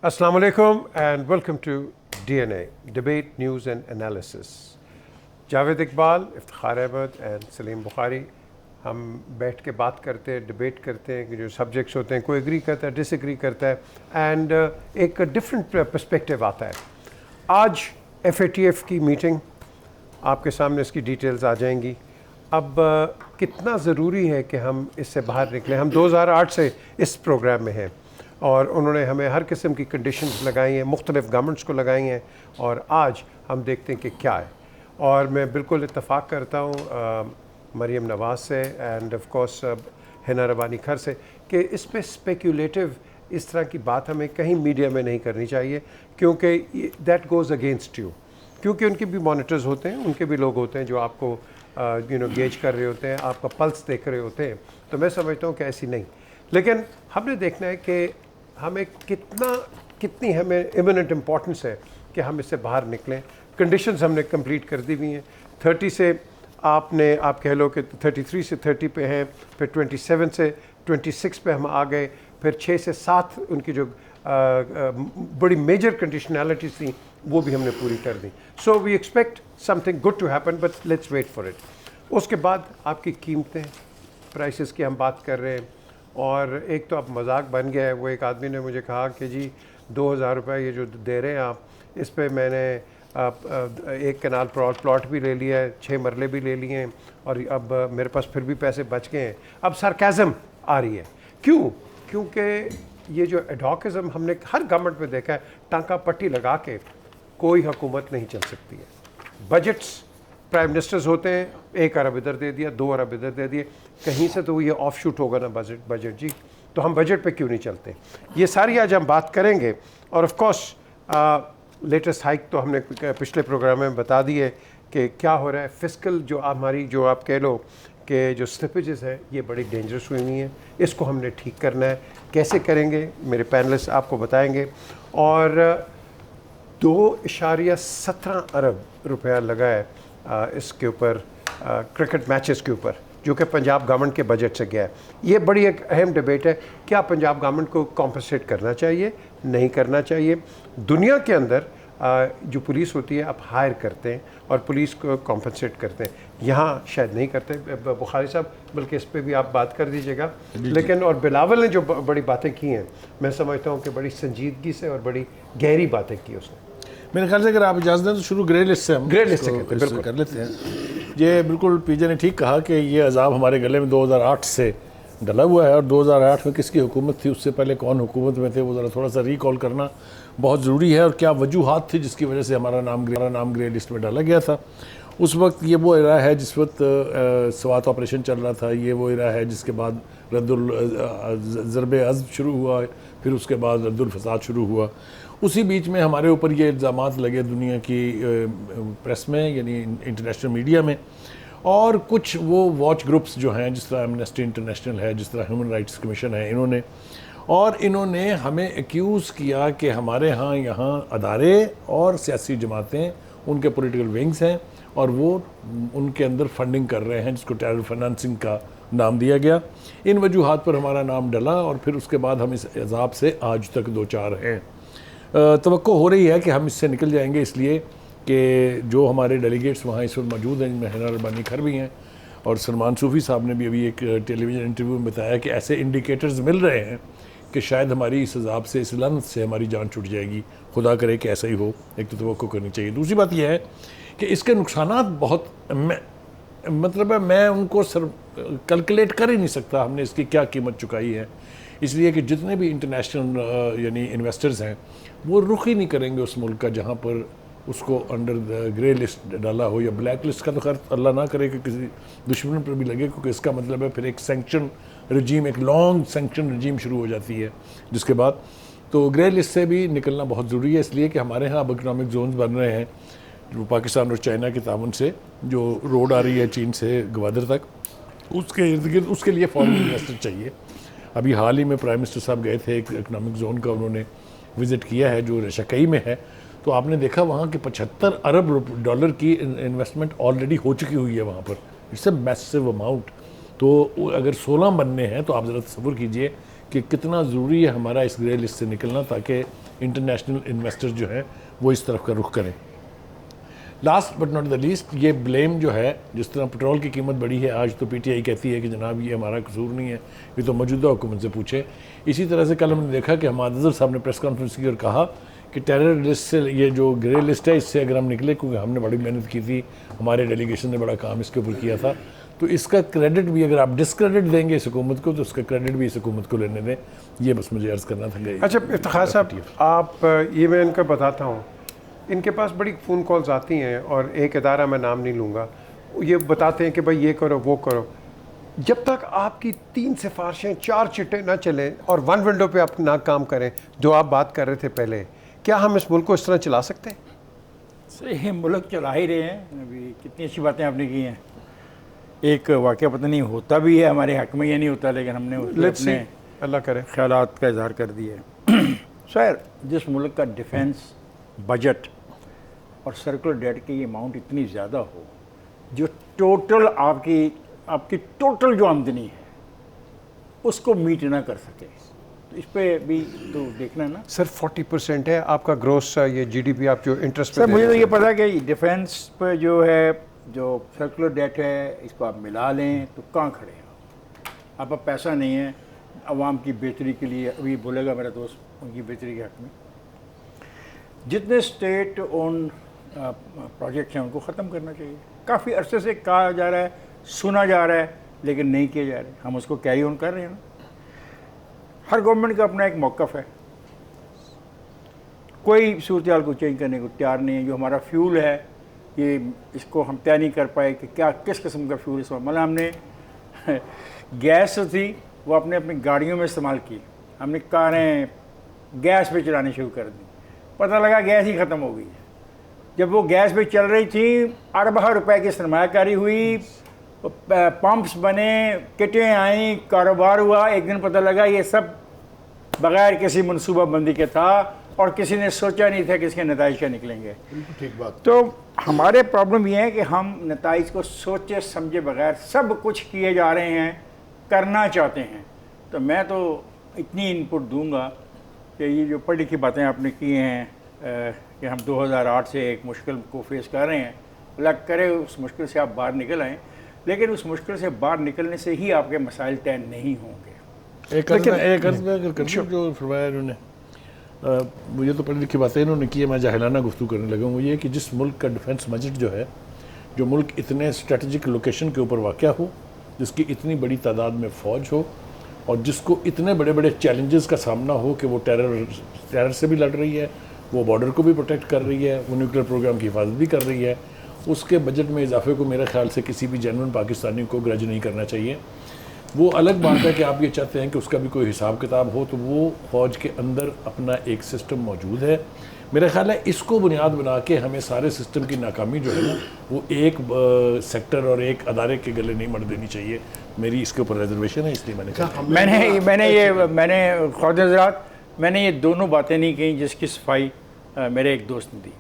Assalamu alaikum and welcome to DNA Debate News and Analysis. Javed Iqbal, Iftikhar Ahmed and Saleem Bukhari हम बैठ के बात करते हैं, डिबेट करते हैं कि जो सब्जेक्ट्स होते हैं कोई एग्री करता है, डिसएग्री करता है एंड एक डिफरेंट पर्सपेक्टिव आता है। आज FATF की मीटिंग, आपके सामने इसकी डिटेल्स आ जाएंगी। अब कितना ज़रूरी है कि हम इससे बाहर निकलें। हम 2008 से इस प्रोग्राम में हैं और उन्होंने हमें हर किस्म की कंडीशंस लगाई हैं, मुख्तलिफ गवर्नमेंट्स को लगाई हैं और आज हम देखते हैं कि क्या है। और मैं बिल्कुल इत्तफ़ाक़ करता हूँ मरीम नवाज़ से एंड ऑफ कोर्स हिना रबानी खर से कि इस पे स्पेक्यूलेटिव इस तरह की बात हमें कहीं मीडिया में नहीं करनी चाहिए, क्योंकि दैट गोज़ अगेंस्ट यू। क्योंकि उनके भी मॉनिटर्स होते हैं, उनके भी लोग होते हैं जो आपको गेज कर रहे होते हैं, आपका पल्स देख रहे होते हैं। तो मैं समझता हूँ कि ऐसी नहीं, लेकिन हमने देखना है कि हमें कितनी हमें इमिनेंट इम्पॉर्टेंस है कि हम इससे बाहर निकलें। कंडीशंस हमने कंप्लीट कर दी हुई हैं। 30 से आप कह लो कि 33 से 30 पे हैं, फिर 27 से 26 पे हम आ गए, फिर 6 से 7 उनकी जो बड़ी मेजर कंडीशनैलिटीज़ थी वो भी हमने पूरी कर दी। So we expect something good to happen, but let's wait for it. उसके बाद आपकी कीमतें, प्राइसेस की हम बात कर रहे हैं और एक तो अब मजाक बन गया है। वो एक आदमी ने मुझे कहा कि जी 2000 रुपये ये जो दे रहे हैं आप, इस पे मैंने एक कनाल प्लॉट भी ले लिया है, 6 मरले भी ले लिए हैं और अब मेरे पास फिर भी पैसे बच गए हैं। अब सरकाज़म आ रही है। क्यों? क्योंकि ये जो एडहॉकिज़म हमने हर गवर्नमेंट में देखा है, टांका पट्टी लगा के कोई हुकूमत नहीं चल सकती है। बजट्स प्राइम मिनिस्टर्स होते हैं, 1 अरब इधर दे दिया, 2 अरब इधर दे दिए, कहीं से तो ये ऑफ शूट होगा ना बजट जी। तो हम बजट पे क्यों नहीं चलते? ये सारी आज हम बात करेंगे। और ऑफ कोर्स लेटेस्ट हाइक तो हमने पिछले प्रोग्राम में बता दी है कि क्या हो रहा है। फिस्कल जो हमारी जो आप कह लो कि जो स्लिपेजेस हैं ये बड़ी डेंजरस हुई हुई हैं, इसको हमने ठीक करना है। कैसे करेंगे मेरे पैनलिस्ट आपको बताएंगे। और 2.17 अरब रुपया लगा है इसके ऊपर, क्रिकेट मैचेस के ऊपर, जो कि पंजाब गवर्नमेंट के बजट से गया है। ये बड़ी एक अहम डिबेट है, क्या पंजाब गवर्नमेंट को कॉम्पनसेट करना चाहिए, नहीं करना चाहिए। दुनिया के अंदर जो पुलिस होती है आप हायर करते हैं और पुलिस को कॉम्पनसेट करते हैं, यहाँ शायद नहीं करते। बुखारी साहब बल्कि इस पर भी आप बात कर दीजिएगा। लेकिन और बिलावल ने जो बड़ी बातें की हैं, मैं समझता हूँ कि बड़ी संजीदगी से और बड़ी गहरी बातें की उसने। मेरे ख्याल से अगर आप इजाज़त दें तो शुरू ग्रे लिस्ट से हम ग्रे लिस्ट से कर लेते हैं। ये बिल्कुल पीजे ने ठीक कहा कि ये अजाब हमारे गले में 2008 से डला हुआ है और 2008 में किसकी हुकूमत थी, उससे पहले कौन हुकूमत में थे, वो ज़रा थोड़ा सा रिकॉल करना बहुत ज़रूरी है। और क्या वजूहात थी जिसकी वजह से हमारा नाम ग्रे लिस्ट में डाला गया था। उस वक्त ये वो इरा है जिस वक्त स्वात ऑपरेशन चल रहा था, ये वो इरा है जिसके बाद ज़रब-ए-अज़्ब शुरू हुआ, फिर उसके बाद रद्दुल फसाद शुरू हुआ। उसी बीच में हमारे ऊपर ये इल्ज़ामात लगे दुनिया की प्रेस में, यानी इंटरनेशनल मीडिया में, और कुछ वो वॉच ग्रुप्स जो हैं, जिस तरह एमनेस्टी इंटरनेशनल है, जिस तरह ह्यूमन राइट्स कमीशन है, इन्होंने हमें एक्यूज़ किया कि हमारे यहाँ अदारे और सियासी जमातें, उनके पॉलिटिकल विंग्स हैं और वो उनके अंदर फंडिंग कर रहे हैं, जिसको टेरर फाइनेंसिंग का नाम दिया गया। इन वजूहात पर हमारा नाम डला और फिर उसके बाद हम इस अजाब से आज तक 2-4 हैं। तवक्को हो रही है कि हम इससे निकल जाएंगे, इसलिए कि जो हमारे डेलीगेट्स वहाँ इस वक्त मौजूद हैं, जिनमें हिना रबानी खर भी हैं और सलमान सूफ़ी साहब ने भी अभी एक टेलीविज़न इंटरव्यू में बताया कि ऐसे इंडिकेटर्स मिल रहे हैं कि शायद हमारी इस अजाब से, इस लानत से हमारी जान छूट जाएगी। खुदा करे कि ऐसा ही हो, एक तो तवक्को करनी चाहिए। दूसरी बात यह है कि इसके नुकसानात बहुत, मतलब है मैं उनको कैलकुलेट कर ही नहीं सकता हमने इसकी क्या कीमत चुकाई है, इसलिए कि जितने भी इंटरनेशनल यानी इन्वेस्टर्स हैं वो रुख ही नहीं करेंगे उस मुल्क का जहाँ पर उसको अंडर द ग्रे लिस्ट डाला हो, या ब्लैक लिस्ट का तो खैर अल्लाह ना करे कि किसी दुश्मन पर भी लगे, क्योंकि इसका मतलब है फिर एक सैंक्शन रजीम, एक लॉन्ग सैंक्शन रजीम शुरू हो जाती है जिसके बाद। तो ग्रे लिस्ट से भी निकलना बहुत ज़रूरी है, इसलिए कि हमारे यहाँ अब इकनॉमिक जोन्स बन रहे हैं, जो पाकिस्तान और चाइना के ताउन से जो रोड आ रही है चीन से गवादर तक, उसके इर्द गिर्द उसके लिए फॉरेन इन्वेस्टर चाहिए। अभी हाल ही में प्राइम मिनिस्टर साहब गए थे, एक इकनॉमिक जोन का उन्होंने विज़िट किया है जो शकई में है, तो आपने देखा वहाँ के 75 अरब डॉलर की इन्वेस्टमेंट ऑलरेडी हो चुकी हुई है वहाँ पर। It's a massive amount. तो अगर 16 बनने हैं तो आप ज़रा तसव्वुर कीजिए कि कितना ज़रूरी है हमारा इस ग्रे लिस्ट से निकलना, ताकि इंटरनेशनल इन्वेस्टर जो हैं वो इस तरफ का रुख करें। Last but not the least, ये ब्लेम जो है, जिस तरह पेट्रोल की कीमत बढ़ी है, आज तो पीटीआई कहती है कि जनाब ये हमारा कसूर नहीं है, ये तो मौजूदा हुकूमत से पूछे। इसी तरह से कल हमने देखा कि हमाद अज़हर साहब ने प्रेस कॉन्फ्रेंस की और कहा कि टेरर लिस्ट से, ये जो ग्रे लिस्ट है, इससे अगर हम निकले, क्योंकि हमने बड़ी मेहनत की थी, हमारे डेलीगेशन ने बड़ा काम इसके ऊपर किया था, तो इसका क्रेडिट भी, अगर आप डिसक्रेडिट देंगे इस हुकूमत को, तो उसका क्रेडिट भी इस हुकूमत को लेने दें। ये बस मुझे अर्ज़ करना था। अच्छा इफ्तिखार साहब, आप ये मैं इनका बताता हूँ, इनके पास बड़ी फ़ोन कॉल्स आती हैं और एक इदारा, मैं नाम नहीं लूँगा, ये बताते हैं कि भाई ये करो वो करो। जब तक आपकी 3 सिफारिशें 4 चिट्टे ना चलें और 1 विंडो पे आप ना काम करें, जो आप बात कर रहे थे पहले, क्या हम इस मुल्क को इस तरह चला सकते हैं? सही मुल्क चला ही रहे हैं। अभी कितनी अच्छी बातें आपने की हैं। एक वाक़या पता नहीं होता भी है हमारे हक़ में या नहीं होता, लेकिन हमने अपने अल्लाह करे ख़यालात का इज़हार कर दिया है। सर, जिस मुल्क का डिफेंस बजट और सर्कुलर डेट की अमाउंट इतनी ज़्यादा हो, जो टोटल आपकी टोटल जो आमदनी है उसको मीट ना कर सके, तो इस पे भी तो देखना है ना सर। 40% है आपका ग्रोस, ये जीडीपी आप जो इंटरेस्ट सर। मुझे तो ये पता है कि डिफेंस पे जो है, जो सर्कुलर डेट है, इसको आप मिला लें तो कहाँ खड़े हैं आप। अब पैसा नहीं है आवाम की बेहतरी के लिए, अभी बोलेगा मेरा दोस्त, उनकी बेहतरी के हक़ में जितने स्टेट ओन प्रोजेक्ट हैं उनको ख़त्म करना चाहिए। काफ़ी अरसे से कहा जा रहा है, सुना जा रहा है, लेकिन नहीं किए जा रहे। हम उसको कैरी ऑन कर रहे हैं ना। हर गवर्नमेंट का अपना एक मौक़िफ़ है, कोई सूरत हाल को चेंज करने को तैयार नहीं है। जो हमारा फ्यूल है, ये इसको हम तय नहीं कर पाए कि क्या किस किस्म का फ्यूल इस्तेमाल। मतलब हमने गैस थी वो अपने अपनी गाड़ियों में इस्तेमाल की, हमने कारें गैस पे चलानी शुरू कर दी, पता लगा गैस ही ख़त्म हो गई है। जब वो गैस पे चल रही थी, अरबों रुपए की सरमायाकारी हुई, पंप्स बने, किटें आई, कारोबार हुआ। एक दिन पता लगा ये सब बग़ैर किसी मनसूबाबंदी के था और किसी ने सोचा नहीं था कि इसके नताइज क्या निकलेंगे। ठीक बात। तो हमारे प्रॉब्लम ये है कि हम नताइज को सोचे समझे बगैर सब कुछ किए जा रहे हैं, करना चाहते हैं। तो मैं तो इतनी इनपुट दूंगा कि ये जो पढ़ी लिखी बातें आपने की हैं कि हम 2008 से एक मुश्किल को फेस कर रहे हैं, अल्लाह करे उस मुश्किल से आप बाहर निकल आएँ, लेकिन उस मुश्किल से बाहर निकलने से ही आपके मसाइल तय नहीं होंगे। एक अर्ज़ में अगर कर जो फरमाया इन्होंने, मुझे तो पढ़ी लिखी बातें इन्होंने की है, मैं जाहिलाना गुफ्तगू करने लगा हूँ। ये कि जिस मुल्क का डिफेंस बजट जो है, जो मुल्क इतने स्ट्रेटजिक लोकेशन के ऊपर वाक़या हो, जिसकी इतनी बड़ी तादाद में फ़ौज हो और जिसको इतने बड़े बड़े चैलेंजेस का सामना हो कि वो टेरर से भी लड़ रही है, वो बॉर्डर को भी प्रोटेक्ट कर रही है, वो न्यूक्लियर प्रोग्राम की हिफाजत भी कर रही है, उसके बजट में इजाफे को मेरे ख्याल से किसी भी जेन्युइन पाकिस्तानी को ग्रज नहीं करना चाहिए। वो अलग बात है कि आप ये चाहते हैं कि उसका भी कोई हिसाब किताब हो, तो वो फ़ौज के अंदर अपना एक सिस्टम मौजूद है। मेरा ख्याल है इसको बुनियाद बना के हमें सारे सिस्टम की नाकामी जो है ना, वो एक सेक्टर और एक अदारे के गले नहीं मर देनी चाहिए। मेरी इसके ऊपर रिजर्वेशन है, इसलिए मैंने ये दोनों बातें नहीं कही जिसकी सफाई मेरे एक दोस्त ने दी।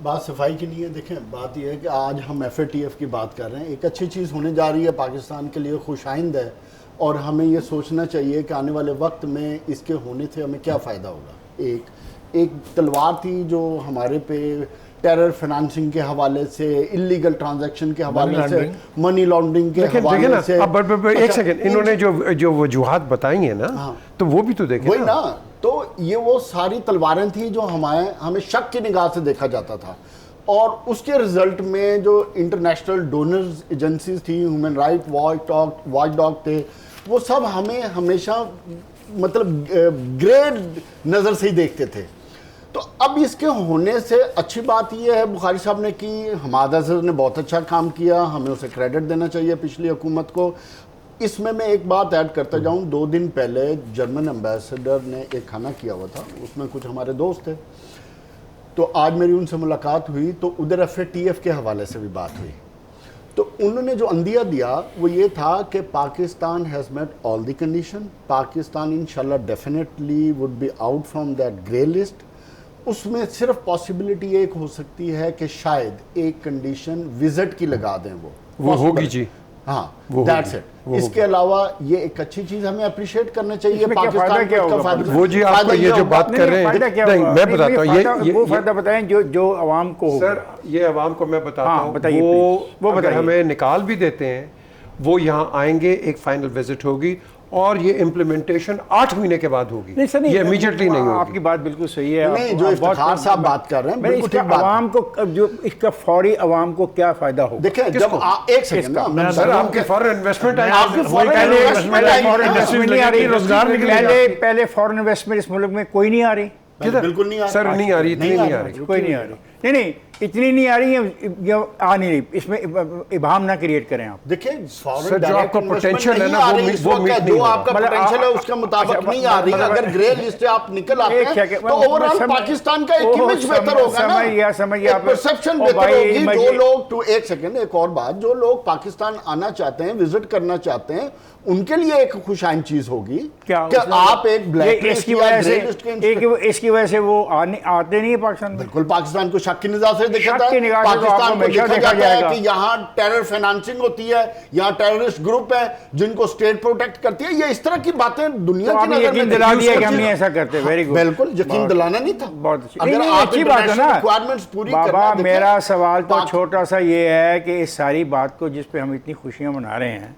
बात सफाई की नहीं है। देखें, बात यह है कि आज हम FATF की बात कर रहे हैं, एक अच्छी चीज़ होने जा रही है, पाकिस्तान के लिए खुशाइंद है, और हमें ये सोचना चाहिए कि आने वाले वक्त में इसके होने से हमें क्या फ़ायदा होगा। एक तलवार थी जो हमारे पे टेरर फाइनेंसिंग के हवाले से, इलीगल ट्रांजैक्शन के हवाले से, मनी लॉन्ड्रिंग के हवाले से। अब एक सेकंड, इन्होंने जो वजूहात बताई हैं ना, तो वो भी तो देखें वही ना। तो ये वो सारी तलवारें थी जो हमें शक की निगाह से देखा जाता था, और उसके रिजल्ट में जो इंटरनेशनल डोनर्स एजेंसीज थी, ह्यूमन राइट वॉच डॉग थे, वो सब हमें हमेशा मतलब ग्रेड नज़र से ही देखते थे। तो अब इसके होने से अच्छी बात यह है, बुखारी साहब ने की, हमाद अज़हर ने बहुत अच्छा काम किया, हमें उसे क्रेडिट देना चाहिए पिछली हुकूमत को। इसमें मैं एक बात ऐड करता जाऊं, 2 दिन पहले जर्मन एम्बेसडर ने एक खाना किया हुआ था, उसमें कुछ हमारे दोस्त थे, तो आज मेरी उनसे मुलाकात हुई, तो उधर FATF के हवाले से भी बात हुई। तो उन्होंने जो अंदिया दिया वो ये था कि Pakistan has met all the condition, Pakistan इंशाल्लाह definitely would be out from that grey list. उसमें सिर्फ पॉसिबिलिटी एक हो सकती है कि शायद एक कंडीशन विजिट की लगा दें, वो होगी जी, हाँ वो दैट्स होगी, इट। इसके अलावा ये एक अच्छी चीज हमें अप्रिशिएट करना चाहिए इसमें क्या पाकिस्तान फायदा को, क्या इसका होगा? फायदा- वो जी फायदा आपको ये ये जो होगा- बात कर रहे फायदा हैं, क्या नहीं होगा? मैं बताता हूँ वो फायदा बताएं जो आवाम को होगा। सर ये आवाम को मैं बताता हाँ, हूँ, बताइए वो अगर अगर बताइए। हमें निकाल भी देते हैं, वो यहाँ आएंगे, एक फाइनल विजिट होगी और ये इम्प्लीमेंटेशन 8 महीने के बाद होगी। नहीं सर, नहीं, ये इमीडिएटली नहीं होगी। आपकी बात बिल्कुल सही है। नहीं, जो इफ्तिखार साहब बात कर रहे हैं, मैं बिल्कुल इसका ठीक बात है। आवाम को जो इसका फौरी आवाम को क्या फायदा होगा? देखिए जब एक सेकंड ना मैं सर आपकी फॉरेन इन्वेस्टमेंट आपकी आएगी, foreign investment आएगी, फॉरेन हाँ, इन्वेस्टमेंट नहीं आ रही, रोजगार निकलेगा। पहले फॉरेन इन्वेस्टमेंट इस मुल्क में कोई नहीं आ रही, बिल्कुल नहीं आ सर रहा। नहीं आ रही, इतनी नहीं आ नहीं आ रही। रही। कोई नहीं आ रही। नहीं इतनी नहीं आ रही है, ये आ नहीं रही। इसमें इबाम ना क्रिएट करें आप। देखिए सर, जो आपका potential है ना, वो meet जो नहीं आपका हो रहा। पोटेंशियल है उसके मुताबिक अच्छा, नहीं आ रही। मतलब- अगर ग्रे लिस्ट से आप निकल आते एक हैं सेकंड, तो मैं ओवरऑल समझ- पाकिस्तान का एक ओह, इमेज बेहतर होगा ना, समझ गया आप। परसेप्शन ओ बेहतर भाई, होगी। मैं जो ये- लोग एक सेकंड, एक और बात, जो लोग पाकिस्तान आना चाहते हैं, विजिट करना चाहते हैं, उनके लिए एक खुशाइन चीज होगी क्या कि उसमें- आप एक ब्लैक ये लिस्ट इसकी या वजह ग्रे से लिस्ट के इसकी वजह से वो आते नहीं है पाकिस्तान में। बिल्कुल पाकिस्तान को शक की निगाह से देखा शक जाता की है। निगाह से तो पाकिस्तान आपको को हमेशा देखा देखा जाता है जाएगा। कि यहाँ टेरर फाइनेंसिंग होती है, यहाँ टेररिस्ट ग्रुप है जिनको स्टेट प्रोटेक्ट करती है। ये इस तरह की बातें दुनिया तो की आपने नजर यकीन में दिला देखी दिया कि उसको हम नहीं चीज़- ऐसा करते। Very good. बिल्कुल यकीन दिलाना नहीं था। बहुत अच्छी, अगर नहीं, आप अच्छी बात है ना। रिक्वायरमेंट्स पूरी बाबा करना, देखिए, मेरा सवाल तो पाक- छोटा सा ये है कि इस सारी बात को जिस पे हम इतनी खुशियां मना रहे हैं,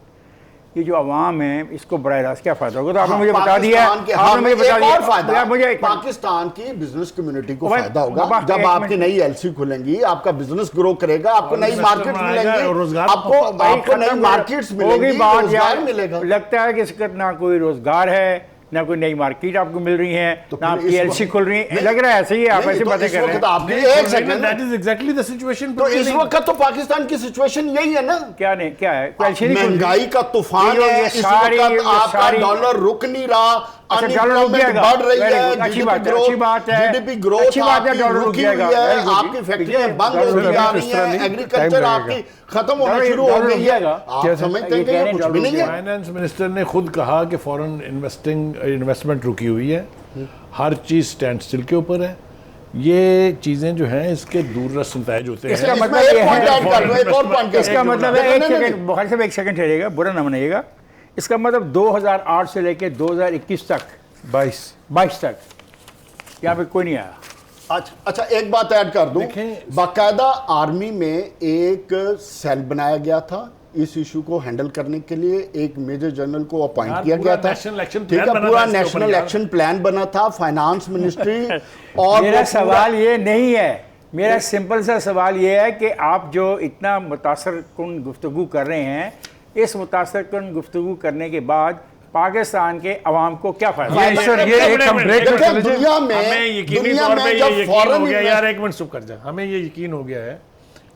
ये जो अवाम है इसको बरह रास्त क्या फायदा होगा? तो आपने मुझे बता दिया, पाकिस्तान के आपने हाँ, मुझे बता एक दिया। और फायदा, मुझे एक- पाकिस्तान की बिजनेस कम्युनिटी को भाई, फायदा होगा। बाबा, जब एक आपकी मिनट। नई एलसी खुलेंगी, आपका बिजनेस ग्रो करेगा, आपको नई इन्वेस्टर मार्केट्स आएगा, मिलेंगे, रोजगार आपको नई मार्केट्स मिलेंगी, बात रोजगार यार, मिलेगा। लगता है कि इसका ना कोई रोजगार है, ना कोई नई मार्केट आपको मिल रही है, तो ना फिर आपकी इस एलसी वक्त- खुल रही है। नहीं, लग रहा है ऐसे ही आप नहीं, ऐसी तो बातें इस कर रहे वक्त हैं। आपकी एक second, that is exactly the situation. तो इस वक्त तो पाकिस्तान की सिचुएशन यही है ना, क्या नहीं, क्या है? एलसी नहीं खुल रही। महंगाई का तूफान ये जो है। ये इस सारी- वक्त ये आपका सारी- डॉलर रुक नहीं रहा, अच्छा, डॉलर रुक अनएम्प्लॉयमेंट जाएगा। बढ़ रही Very है, good, अच्छी बात है, अच्छी बात है। जीडीपी ग्रोथ अच्छी बात है, आपकी डॉलर रुक रुकी जाएगा। हुई है, Very good, आपकी जी। फैक्ट्रियां बंद डॉलर होती रुक जा जाएगा, रही हैं, time एग्रीकल्चर लगेगा। आपकी खत्म होना डॉलर- शुरू हो डॉलर रुक गई है। जाएगा। आप समझते हैं कि ये ये कह कुछ रहे भी हैं, नहीं है। फाइनेंस मिनिस्टर ने खुद कहा कि फॉरेन इन्वेस्टमेंट रुकी हुई है, हर चीज स्टैंड स्टिल के ऊपर है। ये चीजें जो हैं इसके दूरदर्श नतीजे होते हैं। इसका इसमें मतलब एक ये पॉइंट है- ऐड कर लो, एक और पॉइंट इसका मतलब है, एक नहीं, नहीं, सेकंड, बुखारी साहब एक सेकंड ठहरिएगा, बुरा ना मनाइएगा। इसका मतलब 2008 से लेके 2021 तक, 22 तक यहाँ पे कोई नहीं आया। अच्छा एक बात ऐड कर दूं, देखें- बाकायदा आर्मी में एक सेल बनाया गया था इस इशू को हैंडल करने के लिए। एक मेजर जनरल को अपॉइंट यार, किया पूरा गया था, national action ठीक plan है, बना पूरा था इसके ऊपर नेशनल यार। एक्शन प्लान बना था, फाइनेंस मिनिस्ट्री और मेरा वो सवाल ये नहीं है, मेरा सिंपल सा सवाल ये है कि आप जो इतना मुतासर कुन गुफ्तगू कर रहे हैं, इस मुतासर कुन गुफ्तगू करने के बाद पाकिस्तान के अवाम को क्या फायदा? ये सर, ये एक हम ब्रेक में देखिए, चले जाएं। दुनिया हमें में यकीनी दुनिया तौर पे में ये जब यकीन फॉरेन हो गया यार, एक मिनट चुप कर जा। हमें ये यकीन हो गया है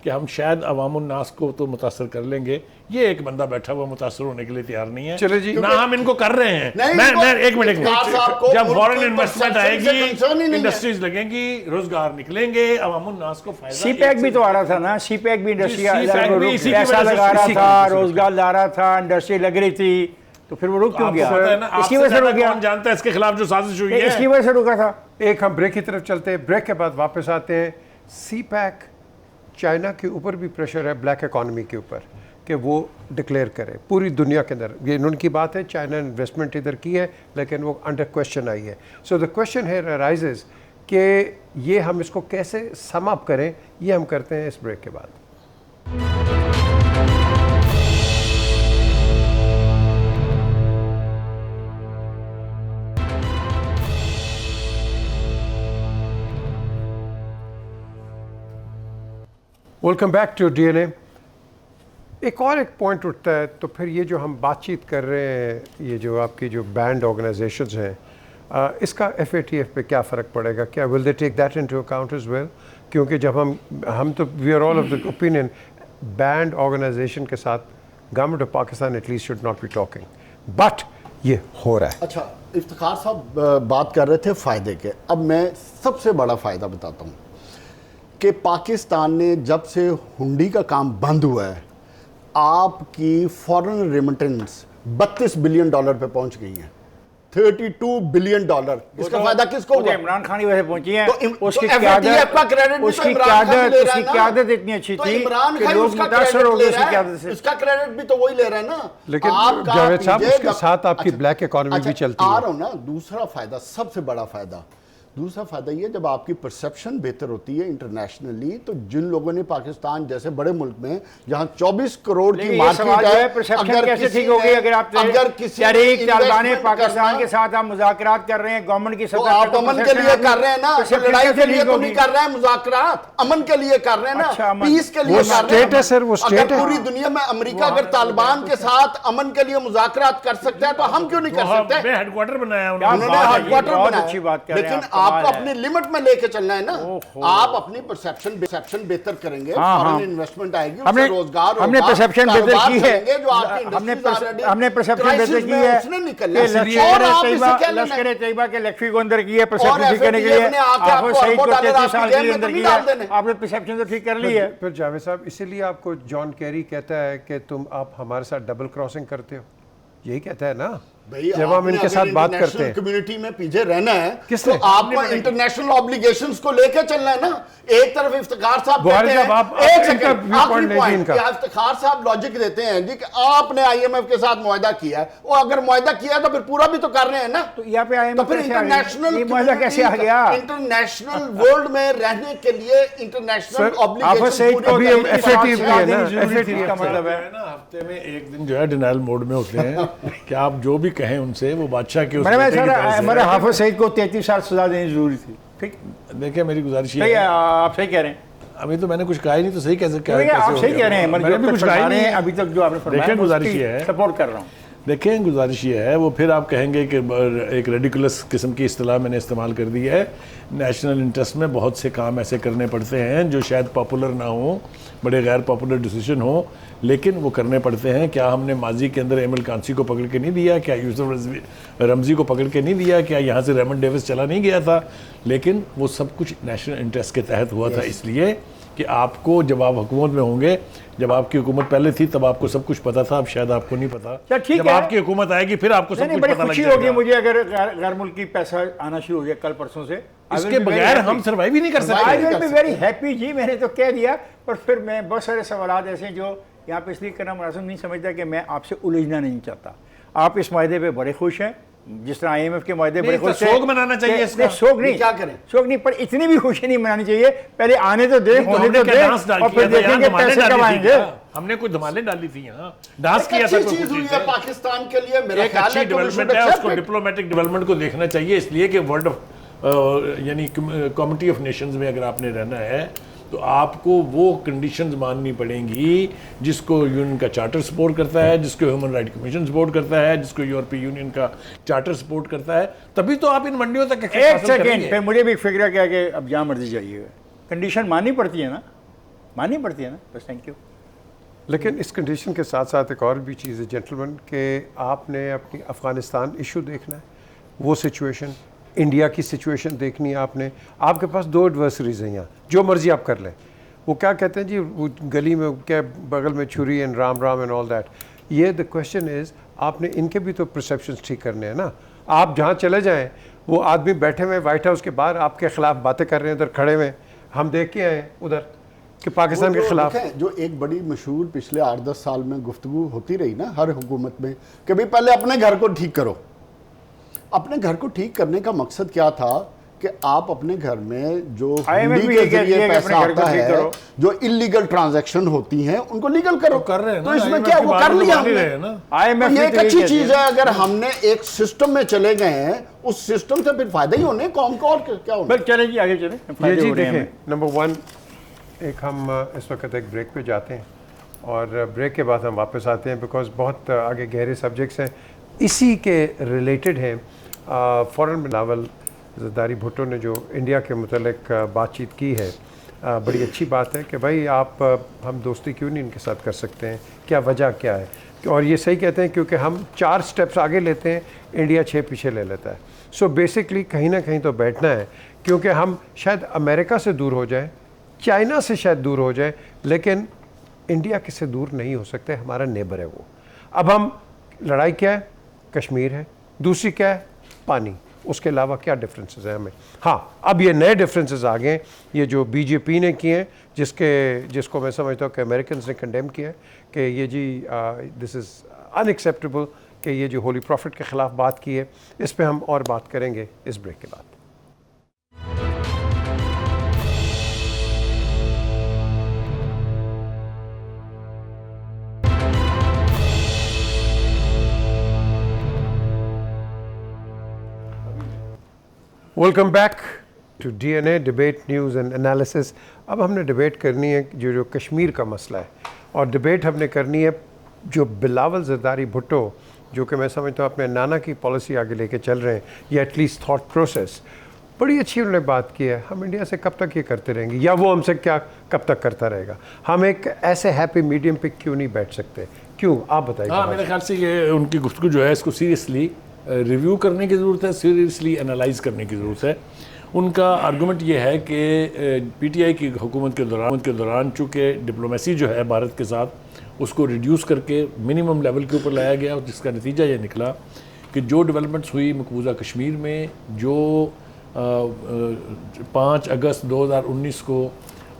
कि हम शायद अवामुन नास को तो मुतासर कर लेंगे। ये एक बंदा बैठा हुआ मुतासर होने के लिए तैयार नहीं है। चलो जी। ना हम इनको कर रहे हैं। नहीं, मैं इनको- एक मिनट इफ्तिखार साहब को जब मुल्क फॉरेन की इन्वेस्टमेंट perception से आएगी, concern ही नहीं है। इंडस्ट्रीज लगेंगी, रोजगार निकलेंगे, अवामुन नास को फायदा। सीपैक भी तो आ रहा था ना, सीपैक भी इंडस्ट्री CPEC भी इसी की पैसा वजह से- लगा रहा इसी की था, वजह से- रोजगार ला रहा था, इंडस्ट्री लग रही थी, तो फिर वो रुक क्यों आपको गया? पता है ना, इसकी आपसे वजह से ज्यादा रुक गया, कौन जानता है इसके खिलाफ जो साजिश हुई इसकी है। वजह से रुका था। एक हम ब्रेक की तरफ चलते हैं, ब्रेक के बाद वापस आते हैं। सी पैक चाइना के ऊपर भी प्रेशर है, ब्लैक इकॉनमी के ऊपर, कि वो डिक्लेयर करे पूरी दुनिया के अंदर। ये उनकी बात है, चाइना ने इन्वेस्टमेंट इधर की है लेकिन वो अंडर क्वेश्चन आई है। So the question here arises कि ये हम इसको कैसे सम अप करें, ये हम करते हैं इस ब्रेक के बाद। Welcome back to DNA. एक और एक पॉइंट उठता है, तो फिर ये जो हम बातचीत कर रहे हैं, ये जो आपकी जो बैंड ऑर्गेनाइजेशंस हैं, इसका एफएटीएफ पे क्या फ़र्क पड़ेगा? क्या will they take that into account as well? क्योंकि जब हम तो we are all of the opinion band organization के साथ government of Pakistan at least should not be talking, but ये हो रहा है। अच्छा इफ्तिखार साहब बात कर रहे थे फ़ायदे के। अब मैं सबसे बड़ा फ़ायदा बताता हूँ कि पाकिस्तान ने जब से हुंडी का काम बंद हुआ है, आपकी फॉरेन रेमिटेंस $32 बिलियन पे पहुंच गई हैं। $32 बिलियन। इसका फायदा किसको तो हुआ? इमरान खान ही वैसे पहुंची है, उसकी क्रेडिट इतनी अच्छी थी इमरान कि खान लोग उसका मुतासर हो गए क्रेडिट ले उसकी रहा क्यादत है, से। उसका क्रेडिट भी तो वही ले रहा है ना। लेकिन आपका जावेद साहब पीजे उसके साथ आपकी ब्लैक इकोनॉमी भी चलती आ है। रहा हूं ना, दूसरा फायदा, सबसे बड़ा फायदा, दूसरा फायदा ये, जब आपकी परसेप्शन बेहतर होती है इंटरनेशनली, तो जिन लोगों ने पाकिस्तान जैसे बड़े मुल्क में जहां 24 करोड़ की मार्केट है, परसेप्शन कैसे ठीक होगी अगर आप तहरीक तालिबान पाकिस्तान के साथ आप मुज़ाकरात कर रहे हैं गवर्नमेंट की तो सतह आप अमन के लिए कर रहे हैं ना, लड़ाई के लिए तो नहीं कर रहे हैं, मुज़ाकरात अमन के लिए कर रहे हैं ना, पीस के लिए कर रहे हैं। है सर, वो स्टेट है। पूरी दुनिया में अमेरिका अगर तालिबान के साथ अमन के लिए मुज़ाकरात कर सकता है तो हम क्यों नहीं कर सकते? हेडक्वार्टर बनाया उन्होंने हेडक्वार्टर बनाया, अच्छी बात कर रहे हैं, लेकिन आपको अपनी लिमिट में लेके चलना है ना। आप अपनी परसेप्शन बेहतर करेंगे, फॉरेन इन्वेस्टमेंट आएगी, उससे रोजगार होगा, हमने परसेप्शन बेहतर की है, जो आपकी हमने परसेप्शन बेहतर की है, उसने निकलना है। और आप इससे क्या लेना है? लश्कर तैयबा के लक्ष्य को अंदर की है, परसेप्शन ठीक करने के लिए आपको सही को 33 साल के अंदर की है, आपने परसेप्शन तो ठीक कर ली है। फिर जावेद साहब, इसीलिए आपको जॉन कैरी कहता है कि तुम आप हमारे साथ डबल क्रॉसिंग करते हो, यही कहता है ना जब हम इनके साथ बात करते हैं। कम्युनिटी में पीछे रहना है किसने? तो आपको इंटरनेशनल ऑब्लिगेशंस को लेकर चलना है ना। एक तरफ इफ्तिखार साहब कहते हैं, एक सेकंड, आखिरी पॉइंट, इफ्तिखार साहब लॉजिक देते हैं जी कि आपने आईएमएफ के साथ मुआहदा किया है, और अगर मुआहदा किया है तो फिर पूरा भी तो कर रहे हैं ना। तो यहाँ पे आईएमएफ तो फिर इंटरनेशनल मुआहदा कैसे आ गया? इंटरनेशनल वर्ल्ड में रहने के लिए इंटरनेशनल ऑब्लिगेशन मतलब है ना, हफ्ते में एक दिन जो है डिनाइल मोड में होते हैं कि आप जो भी कहें उनसे वो बादशाह के मेरे हाफिज सईद को 33 साल सजा देनी जरूरी थी। ठीक, देखिए मेरी गुजारिश है, आप सही कह रहे हैं। अभी तो मैंने कुछ कहा ही नहीं, तो सही कैसे आप सही कह रहे हैं, मैंने भी कुछ कहा ही नहीं अभी तक जो आपने फरमाया, गुजारिश ये है, सपोर्ट कर रहा हूँ। देखें गुजारिश ये है, वो फिर आप कहेंगे कि एक रेडिकुलस किस्म की इस्तेलाह मैंने इस्तेमाल कर दी है। नेशनल इंटरेस्ट में बहुत से काम ऐसे करने पड़ते हैं जो शायद पॉपुलर ना हो, बड़े गैर पॉपुलर डिसीजन हो, लेकिन वो करने पड़ते हैं। क्या हमने माजी के अंदर एमएल कांसी को पकड़ के नहीं दिया? क्या यूसुफ रमज़ी को पकड़ के नहीं दिया? क्या यहाँ से रेमंड डेविस चला नहीं गया था? लेकिन वो सब कुछ नेशनल इंटरेस्ट के तहत हुआ था, इसलिए कि आपको जब आप हुकूमत में होंगे, जब आपकी हुकूमत पहले थी तब आपको सब कुछ पता था, अब शायद आपको नहीं पता। जब आपकी हुकूमत आएगी फिर आपको सब कुछ पता लग जाएगा। होगी मुझे अगर गैर मुल्की पैसा आना शुरू हो गया कल परसों से, इसके बगैर हम सर्वाइव ही नहीं कर सकते। I will be very happy जी, मैंने तो कह दिया, पर फिर मैं बहुत सारे सवाल ऐसे जो यहाँ पे इसलिए करना मुनासिब नहीं समझता कि मैं आपसे उलझना नहीं चाहता। आप इस मायदे पे बड़े खुश हैं, जिस तरह आईएमएफ के मायदे बड़े खुश हैं। शोक मनाना चाहिए इसका। शोक नहीं, क्या करें? शोक नहीं, पर इतनी भी खुशी नहीं मनानी चाहिए। पहले आने तो दे, होने तो दे, और फिर देखेंगे पैसे कब आएंगे। हमने कुछ धमालें डाली थी यहाँ, डांस किया था, अच्छी चीज हुई है पाकिस्तान के लिए। मेरा एक ख्याल अच्छी है कि डेवलपमेंट है, उसको डिप्लोमेटिक डेवलपमेंट को देखना चाहिए, इसलिए कि वर्ल्ड यानी कमिटी ऑफ नेशंस में अगर आपने रहना है तो आपको वो कंडीशंस माननी पड़ेंगी जिसको यूएन का चार्टर सपोर्ट करता है, जिसको ह्यूमन राइट कमीशन सपोर्ट करता है, जिसको यूरोपीय यूनियन का चार्टर सपोर्ट करता है, तभी तो आप इन मंडियों तक एक सेकेंड, फिर मुझे भी फिक्र क्या कि अब जहाँ मर्जी जाइएगा, कंडीशन माननी पड़ती है ना, माननी पड़ती है ना, बस थैंक यू। लेकिन इस कंडीशन के साथ साथ एक और भी चीज़ है जेंटलमैन, कि आपने अपनी अफ़गानिस्तान इशू देखना है, वो सिचुएशन, इंडिया की सिचुएशन देखनी है आपने। आपके पास दो एडवर्सरीज हैं यहाँ, जो मर्जी आप कर लें। वो क्या कहते हैं जी, वो गली में क्या बगल में छुरी and Ram Ram and all that. ये द क्वेश्चन इज़, आपने इनके भी तो परसेप्शंस ठीक करने हैं ना। आप जहाँ चले जाएँ, वो आदमी बैठे हुए वाइट हाउस के बाहर आपके खिलाफ बातें कर रहे हैं, उधर खड़े हुए, हम देख के आए उधर कि पाकिस्तान के खिलाफ। जो एक बड़ी मशहूर पिछले 8-10 साल में गुफ्तगू होती रही ना हर हुकूमत में, कि भाई पहले अपने घर को ठीक करो। अपने घर को ठीक करने का मकसद क्या था कि आप अपने घर में जो हुंडी के जरिए पैसा आता है, जो इलीगल ट्रांजैक्शन होती हैं, उनको लीगल करो। कर रहे हैं ना, तो इसमें क्या, वो कर लिया हमने। ये एक अच्छी चीज है, अगर हमने एक सिस्टम में चले गए हैं, उस सिस्टम से फिर फायदा ही होने, कौन को और क्या होना। चले जी, आगे चले। जी देखें, नंबर 1, एक हम इस वक्त एक ब्रेक पे जाते हैं और ब्रेक के बाद हम वापस आते हैं, बिकॉज बहुत आगे गहरे सब्जेक्ट्स हैं, इसी के रिलेटेड हैं। फ़ौरन नावल ज़रदारी भुट्टो ने जो इंडिया के मुतल्लिक बातचीत की है, बड़ी अच्छी बात है कि भाई आप हम दोस्ती क्यों नहीं इनके साथ कर सकते हैं, क्या वजह क्या है। और ये सही कहते हैं क्योंकि हम 4 स्टेप्स आगे लेते हैं, इंडिया 6 पीछे ले लेता है। सो बेसिकली कहीं ना कहीं तो बैठना है, क्योंकि हम शायद अमेरिका से दूर हो जाए, चाइना से शायद दूर हो जाए, लेकिन इंडिया किससे दूर नहीं हो सकते, हमारा नेबर है वो। अब हम लड़ाई क्या है, कश्मीर है, दूसरी क्या है, पानी, उसके अलावा क्या डिफरेंसेस हैं हमें? हाँ, अब ये नए डिफरेंसेस आ गए, ये जो बीजेपी ने किए हैं, जिसको मैं समझता हूँ कि अमेरिकन ने कंडेम किया है कि ये जी दिस इज़ अनएक्सेप्टेबल, कि ये जो होली प्रॉफिट के ख़िलाफ़ बात की है। इस पे हम और बात करेंगे इस ब्रेक के बाद। Welcome back to DNA debate news and analysis. अब हमने डिबेट करनी है जो कश्मीर का मसला है, और डिबेट हमने करनी है जो बिलावल ज़रदारी भुट्टो, जो कि मैं समझता हूँ अपने नाना की पॉलिसी आगे लेके चल रहे हैं, या एटलीस्ट थॉट प्रोसेस बड़ी अच्छी उन्होंने बात की है। हम इंडिया से कब तक ये करते रहेंगे, या वो हमसे क्या कब तक करता रहेगा? हम एक ऐसे हैप्पी मीडियम पे क्यों नहीं बैठ सकते? क्यों, आप बताइए। हाँ, मेरे ख्याल से ये उनकी गुफ्तगू जो है इसको सीरियसली रिव्यू करने की ज़रूरत है, सीरियसली एनालाइज करने की ज़रूरत है। उनका आर्गूमेंट ये है कि पीटीआई की हुकूमत के दौरान चूँकि डिप्लोमेसी जो है भारत के साथ उसको रिड्यूस करके मिनिमम लेवल के ऊपर लाया गया, और जिसका नतीजा ये निकला कि जो डेवलपमेंट्स हुई मकबूजा कश्मीर में, जो 5 अगस्त 2019 को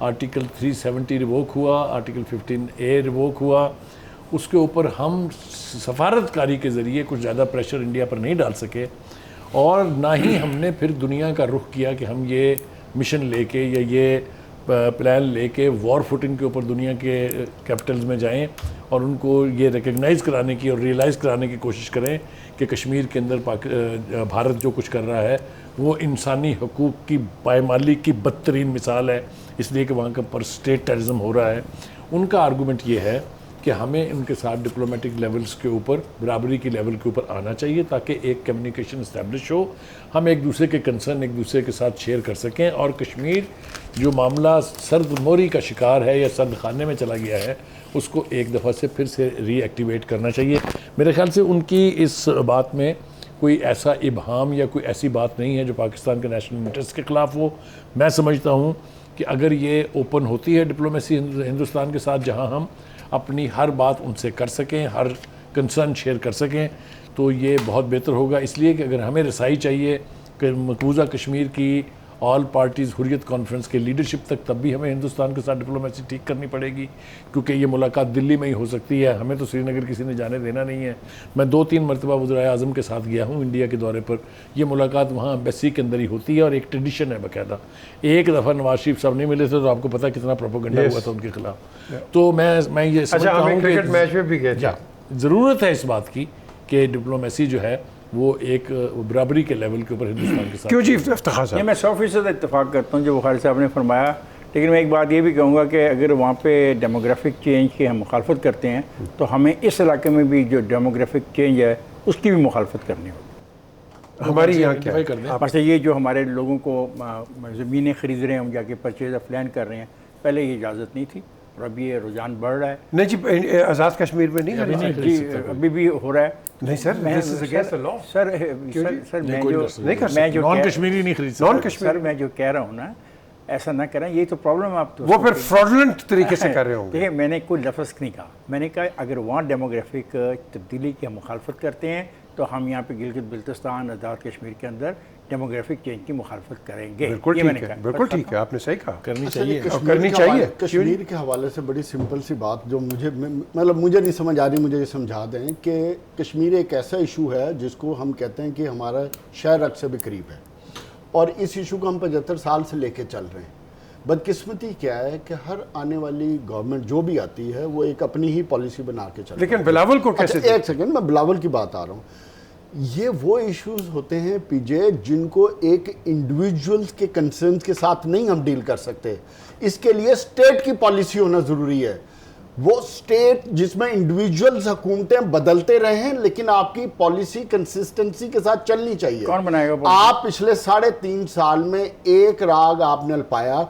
आर्टिकल 370 रिवोक हुआ, आर्टिकल 15A रिवोक हुआ, उसके ऊपर हम सफारतकारी के ज़रिए कुछ ज़्यादा प्रेशर इंडिया पर नहीं डाल सके, और ना ही हमने फिर दुनिया का रुख किया कि हम ये मिशन लेके या ये प्लान लेके वॉर फुटिंग के ऊपर दुनिया के कैपिटल्स में जाएं और उनको ये रिकग्नाइज़ कराने की और रियलाइज़ कराने की कोशिश करें कि कश्मीर के अंदर भारत जो कुछ कर रहा है वो इंसानी हकूक़ की पायमाली की बदतरीन मिसाल है, इसलिए कि वहाँ का पर स्टेट टेररिज्म हो रहा है। उनका आर्गूमेंट ये है कि हमें उनके साथ डिप्लोमेटिक लेवल्स के ऊपर, बराबरी की लेवल के ऊपर आना चाहिए, ताकि एक कम्युनिकेशन इस्टेब्लिश हो, हम एक दूसरे के कंसर्न एक दूसरे के साथ शेयर कर सकें, और कश्मीर जो मामला सर्द मोरी का शिकार है या सर्द खाने में चला गया है उसको एक दफ़ा से फिर से रीएक्टिवेट करना चाहिए। मेरे ख्याल से उनकी इस बात में कोई ऐसा इबहाम या कोई ऐसी बात नहीं है जो पाकिस्तान के नेशनल इंटरेस्ट के ख़िलाफ़ हो। मैं समझता हूँ कि अगर ये ओपन होती है डिप्लोमेसी हिंदुस्तान के साथ, जहाँ हम अपनी हर बात उनसे कर सकें, हर कंसर्न शेयर कर सकें, तो ये बहुत बेहतर होगा। इसलिए कि अगर हमें रसाई चाहिए कि मकबूजा कश्मीर की ऑल पार्टीज़ हुर्रियत कॉन्फ्रेंस के लीडरशिप तक, तब भी हमें हिंदुस्तान के साथ डिप्लोमेसी ठीक करनी पड़ेगी, क्योंकि ये मुलाकात दिल्ली में ही हो सकती है, हमें तो श्रीनगर किसी ने जाने देना नहीं है। मैं 2-3 मरतबा वज़ीर-ए-आज़म के साथ गया हूँ इंडिया के दौरे पर, ये मुलाकात वहाँ एम्बेसी के अंदर ही होती है, और एक ट्रेडिशन है बाकायदा। एक दफ़ा नवाज शरीफ साहब नहीं मिले थे तो आपको पता कितना प्रोपेगेंडा हुआ था उनके खिलाफ। तो मैं ये समझता हूँ क्रिकेट मैच में भी गए, ज़रूरत है इस बात की कि डिप्लोमेसी जो है वो एक बराबरी के लेवल के ऊपर हिंदुस्तान के साथ। क्यों जी इफ्तिखार साहब? मैं 100% इत्तेफाक करता हूँ जो बुखारी साहब ने फरमाया, लेकिन मैं एक बात ये भी कहूँगा कि अगर वहाँ पे डेमोग्राफिक चेंज की हम मुखालफत करते हैं तो हमें इस इलाके में भी जो डेमोग्राफिक चेंज है उसकी भी मुखालफत करनी होगी। हमारी यहाँ क्या है? मतलब ये जो हमारे लोगों को ज़मीनें ख़रीद रहे हैं, हम जाके परचेज ऑफ लैंड कर रहे हैं, पहले ये इजाज़त नहीं थी और अभी ये रुझान बढ़ रहा है। नहीं जी, आज़ाद कश्मीर में नहीं, अभी भी हो रहा है। नहीं sir, this is against the law. Sir non Kashmiri नहीं खरीद सकते। नॉन कश्मीर, सर मैं जो कह रहा हूँ ना, ऐसा ना करें, ये तो प्रॉब्लम आप तो वो फिर फ्रॉडलेंट तरीके से कर रहे होंगे। देखिए, मैंने कोई लफ्ज़ नहीं कहा, मैंने कहा अगर वहाँ डेमोग्राफिक तब्दीली की हम मुखालफत करते हैं तो हम यहाँ पे गिलगित बिल्तिस्तान, आज़ाद कश्मीर के अंदर डेमोग्राफिक चेंज की मुखालफत करेंगे। बिल्कुल ठीक है, बिल्कुल ठीक है, आपने सही कहा, करनी चाहिए, करनी चाहिए। कश्मीर के हवाले से बड़ी सिंपल सी बात जो मुझे मुझे नहीं समझ आ रही, मुझे ये समझा दें कि कश्मीर एक ऐसा इशू है जिसको हम कहते हैं कि हमारा शहर अक्स से भी करीब है, और इस इशू को हम 75 साल से लेके चल रहे हैं। बदकिस्मती क्या है कि हर आने वाली गवर्नमेंट जो भी आती है वो एक अपनी ही पॉलिसी बना के चलती है। लेकिन बिलावल को कैसे? एक सेकंड, मैं बिलावल की बात आ रहा हूँ। ये वो इश्यूज होते हैं पीजे जिनको एक इंडिविजुअल्स के कंसर्न्स के साथ नहीं हम डील कर सकते। इसके लिए स्टेट की पॉलिसी होना ज़रूरी है, वो स्टेट जिसमें इंडिविजुअल्स हुकूमतें बदलते रहें लेकिन आपकी पॉलिसी कंसिस्टेंसी के साथ चलनी चाहिए। कौन बनाएगा? आप पिछले 3.5 साल में एक राग आपने पाया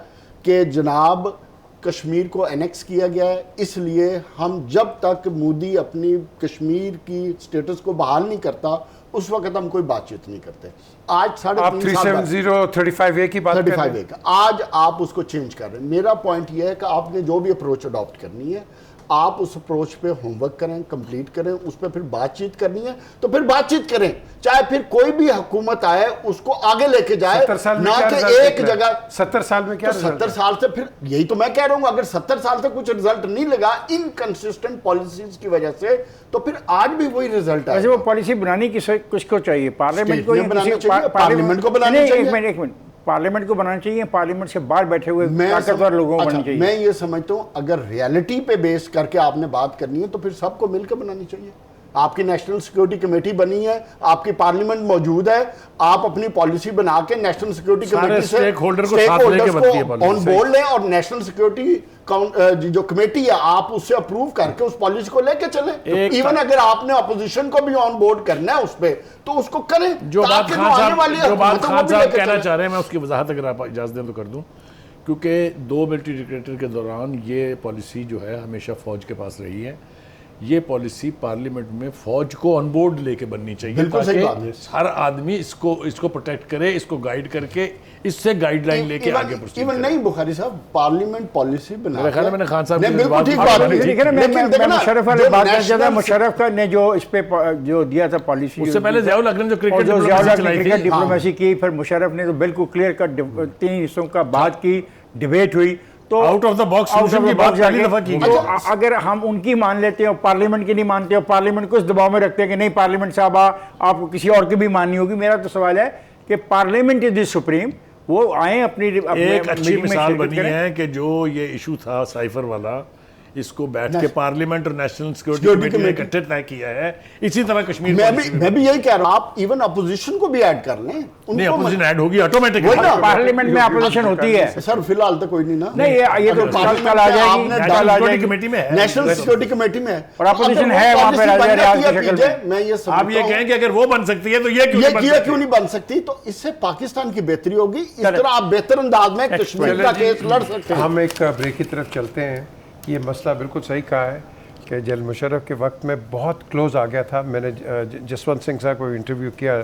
कि जनाब कश्मीर को एनेक्स किया गया है, इसलिए हम जब तक मोदी अपनी कश्मीर की स्टेटस को बहाल नहीं करता उस वक्त हम कोई बातचीत नहीं करते। आज 3.5 साल 35A की बात कर रहे हैं। आज आप उसको चेंज कर रहे हैं। मेरा पॉइंट यह है कि आपने जो भी अप्रोच अडॉप्ट करनी है, आप उस अप्रोच पे होमवर्क करें, कंप्लीट करें, उस पर फिर बातचीत करनी है तो फिर बातचीत करें, चाहे फिर कोई भी हुकूमत आए उसको आगे लेके जाए, 70 साल में ना क्या कि रिजल्ट एक निकला? जगह 70 साल में क्या तो रिजल्ट 70 साल से फिर यही तो मैं कह रहा हूं, अगर 70 साल से कुछ रिजल्ट नहीं लगा इनकंसिस्टेंट पॉलिसीज की वजह से, तो फिर आज भी वही रिजल्ट वैसे है। वो पॉलिसी बनानी किसको चाहिए? पार्लियामेंट को State में बनानी चाहिए, पार्लियामेंट को बनानी नहीं, चाहिए। एक मिनट, पार्लियामेंट को बनाना चाहिए, पार्लियामेंट से बाहर बैठे हुए मैं ताकतवर लोगों को अच्छा, बननी चाहिए। मैं ये समझता हूं अगर रियलिटी पे बेस करके आपने बात करनी है तो फिर सबको मिलकर बनानी चाहिए। आपकी नेशनल सिक्योरिटी कमेटी बनी है, आपकी पार्लियामेंट मौजूद है, आप अपनी पॉलिसी बना के नेशनल सिक्योरिटी सारे कमेटी से स्टेक होल्डर को साथ लेके बनती है पॉलिसी। ऑन बोर्ड लें और नेशनल सिक्योरिटी जो कमेटी है आप उससे अप्रूव करके उस पॉलिसी को लेके चलें। इवन अगर आपने अपोजिशन को भी ऑन बोर्ड करना है उस पर तो उसको करें। जो बात ताकि खान आने साहब वाली जो बात हुकूमतों को खान भी साहब लेके कहना चलें। चाह रहे हैं, मैं उसकी वजाहत अगर आप इजाजत दें तो कर दूं, क्योंकि 2 मिलिट्री डिक्टेटर के दौरान ये पॉलिसी जो है हमेशा फौज के पास रही है। ये पॉलिसी पार्लियामेंट में फौज को ऑन बोर्ड लेके बननी चाहिए बिल्कुल सही बात है। ताकि हर आदमी इसको प्रोटेक्ट करे, इसको गाइड करके इससे गाइडलाइन लेके आगे प्रोसीड इवन करे। नहीं बुखारी साहब, पार्लियामेंट पॉलिसी बना मेरा ख्याल है मैंने खान साहब नहीं, की बिल्कुल बात ठीक की बात बात है। की। देखिए ना, लेकिन मैं देखना, मुशर्रफ वाले जो बात करना चाहता national- मुशर्रफ का ने जो इस पे जो दिया था पॉलिसी, उससे पहले ज़ियाउल हक ने जो क्रिकेट जो डिप्लोमेसी ज़ियाउल हक ने चलाई क्रिकेट थी, डिप्लोमेसी की, फिर मुशर्रफ ने तो बिल्कुल क्लियर कट 3 हिस्सों का बात की, डिबेट हुई, तो out of the box out of solution the की बात box पहली जाके- दफा की तो गई। अगर हम उनकी मान लेते हैं और पार्लियामेंट की नहीं मानते और पार्लियामेंट को इस दबाव में रखते हैं कि नहीं पार्लियामेंट साहब आपको किसी और की भी माननी होगी, मेरा तो सवाल है कि पार्लियामेंट इज द सुप्रीम, वो आए अपनी एक अच्छी मीटिंग में मिसाल शिरकत बनी करें। है कि जो ये इशू था साइफर वाला, इसको बैठ के पार्लियामेंट और नेशनल सिक्योरिटी सिक्योरिटी कमेटी ने कमेटी इकट्ठे तय किया है। इसी तरह कश्मीर मैं भी यही कह रहा हूं, आप इवन अपोजिशन को भी ऐड कर लें। नहीं, उनको अपोजिशन मत- ऐड होगी ऑटोमेटिकली। वही ना। पार्लियामेंट में अपोजिशन होती है। सर फिलहाल तो कोई नहीं ना। नहीं, ये तो अगर कल पार्लियामेंट आ में जाएगी, आपने कल आ नेशनल सिक्योरिटी जाएगी। कमेटी में है। नेशनल सिक्योरिटी कमेटी में और opposition है वहाँ पे राजा रियाज की शक्ल में। मैं ये आप समझता ये हूं, कहें कि अगर वो बन सकती है तो ये क्यों ये नहीं बन क्यों सकती? नहीं बन सकती, तो इससे पाकिस्तान की बेहतरी होगी। इस तरह आप बेहतर अंदाज में कश्मीर का केस लड़ सकते हैं। हम एक ब्रेक की तरफ चलते हैं। ये मसला बिल्कुल सही कहा है कि जनरल मुशर्रफ के वक्त में बहुत क्लोज आ गया था। मैंने जसवंत सिंह साहब को इंटरव्यू किया